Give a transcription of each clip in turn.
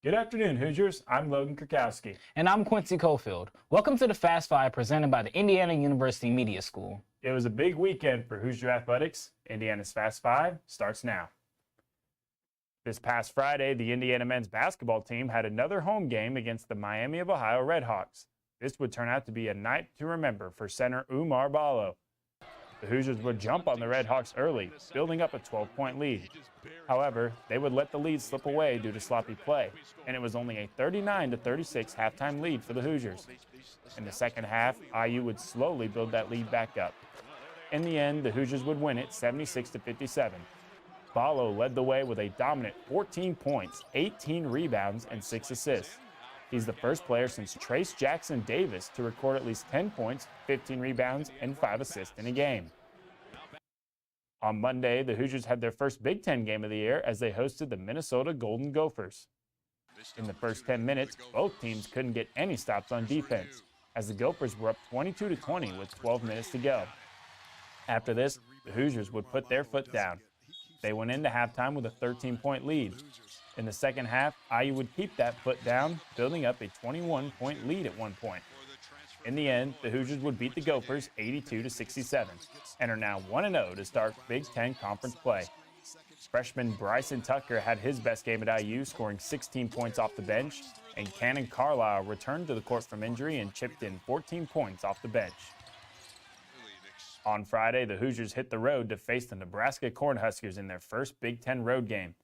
Good afternoon, Hoosiers. I'm Logan Krakowski. And I'm Quincy Cofield. Welcome to the Fast Five presented by the Indiana University Media School. It was a big weekend for Hoosier athletics. Indiana's Fast Five starts now. This past Friday, the Indiana men's basketball team had another home game against the Miami of Ohio Redhawks. This would turn out to be a night to remember for center Oumar Ballo. The Hoosiers would jump on the Redhawks early, building up a 12-point lead. However, they would let the lead slip away due to sloppy play, and it was only a 39-36 halftime lead for the Hoosiers. In the second half, IU would slowly build that lead back up. In the end, the Hoosiers would win it 76-57. Ballo led the way with a dominant 14 points, 18 rebounds, and 6 assists. He's the first player since Trace Jackson Davis to record at least 10 points, 15 rebounds, and 5 assists in a game. On Monday, the Hoosiers had their first Big Ten game of the year as they hosted the Minnesota Golden Gophers. In the first 10 minutes, both teams couldn't get any stops on defense, as the Gophers were up 22-20 with 12 minutes to go. After this, the Hoosiers would put their foot down. They went into halftime with a 13-point lead. In the second half, IU would keep that foot down, building up a 21-point lead at one point. In the end, the Hoosiers would beat the Gophers 82-67 and are now 1-0 to start Big Ten Conference play. Freshman Bryson Tucker had his best game at IU, scoring 16 points off the bench, and Cannon Carlisle returned to the court from injury and chipped in 14 points off the bench. On Friday, the Hoosiers hit the road to face the Nebraska Cornhuskers in their first Big Ten road game.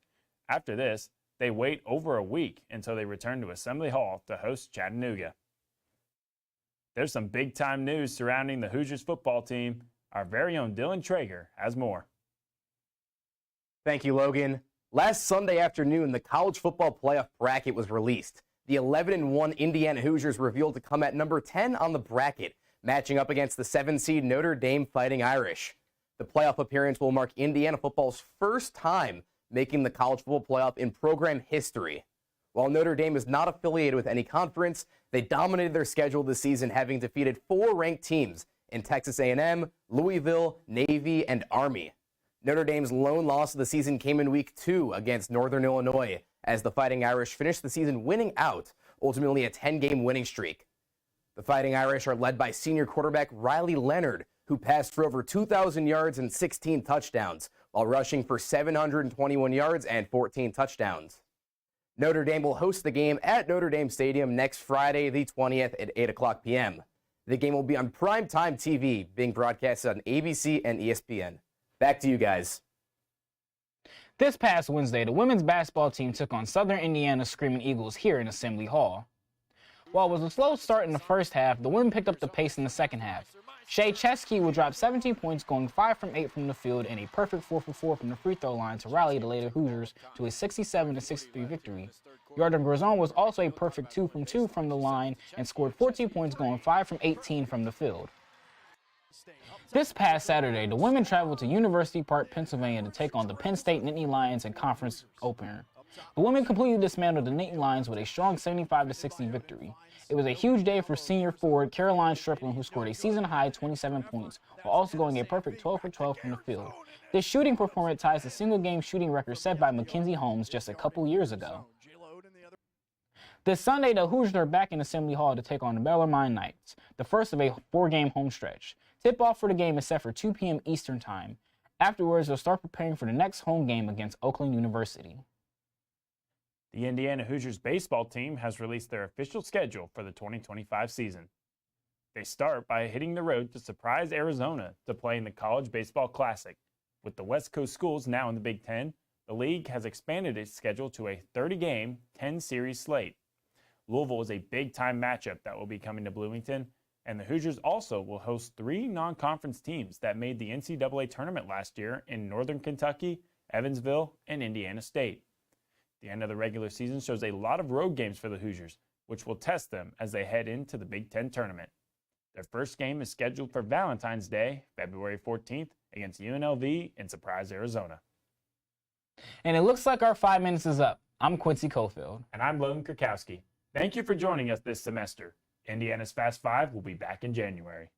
After this, they wait over a week until they return to Assembly Hall to host Chattanooga. There's some big-time news surrounding the Hoosiers football team. Our very own Dylan Traeger has more. Thank you, Logan. Last Sunday afternoon, the college football playoff bracket was released. The 11-1 Indiana Hoosiers revealed to come at number 10 on the bracket, matching up against the 7-seed Notre Dame Fighting Irish. The playoff appearance will mark Indiana football's first time making the college football playoff in program history. While Notre Dame is not affiliated with any conference, they dominated their schedule this season, having defeated 4 ranked teams in Texas A&M, Louisville, Navy, and Army. Notre Dame's lone loss of the season came in week 2 against Northern Illinois, as the Fighting Irish finished the season winning out, ultimately a 10-game winning streak. The Fighting Irish are led by senior quarterback Riley Leonard, who passed for over 2,000 yards and 16 touchdowns, while rushing for 721 yards and 14 touchdowns. Notre Dame will host the game at Notre Dame Stadium next Friday, the 20th at 8 o'clock p.m. The game will be on primetime TV, being broadcasted on ABC and ESPN. Back to you guys. This past Wednesday, the women's basketball team took on Southern Indiana's Screaming Eagles here in Assembly Hall. While it was a slow start in the first half, the women picked up the pace in the second half. Shea Chesky would drop 17 points, going 5 from 8 from the field, and a perfect 4 for 4 from the free throw line to rally the later Hoosiers to a 67-63 victory. Yarden Grazon was also a perfect 2 from 2 from the line and scored 14 points, going 5 from 18 from the field. This past Saturday, the women traveled to University Park, Pennsylvania to take on the Penn State Nittany Lions in conference opener. The women completely dismantled the Nittany Lions with a strong 75-60 victory. It was a huge day for senior forward Caroline Stripling, who scored a season-high 27 points, while also going a perfect 12 for 12 from the field. This shooting performance ties the single-game shooting record set by Mackenzie Holmes just a couple years ago. This Sunday, the Hoosiers are back in Assembly Hall to take on the Bellarmine Knights, the first of a 4-game home stretch. Tip-off for the game is set for 2 p.m. Eastern Time. Afterwards, they'll start preparing for the next home game against Oakland University. The Indiana Hoosiers baseball team has released their official schedule for the 2025 season. They start by hitting the road to Surprise, Arizona to play in the College Baseball Classic. With the West Coast schools now in the Big Ten, the league has expanded its schedule to a 30-game, 10-series slate. Louisville is a big-time matchup that will be coming to Bloomington, and the Hoosiers also will host 3 non-conference teams that made the NCAA tournament last year in Northern Kentucky, Evansville, and Indiana State. The end of the regular season shows a lot of road games for the Hoosiers, which will test them as they head into the Big Ten tournament. Their first game is scheduled for Valentine's Day, February 14th, against UNLV in Surprise, Arizona. And it looks like our 5 minutes is up. I'm Quincy Cofield. And I'm Logan Krakowski. Thank you for joining us this semester. Indiana's Fast Five will be back in January.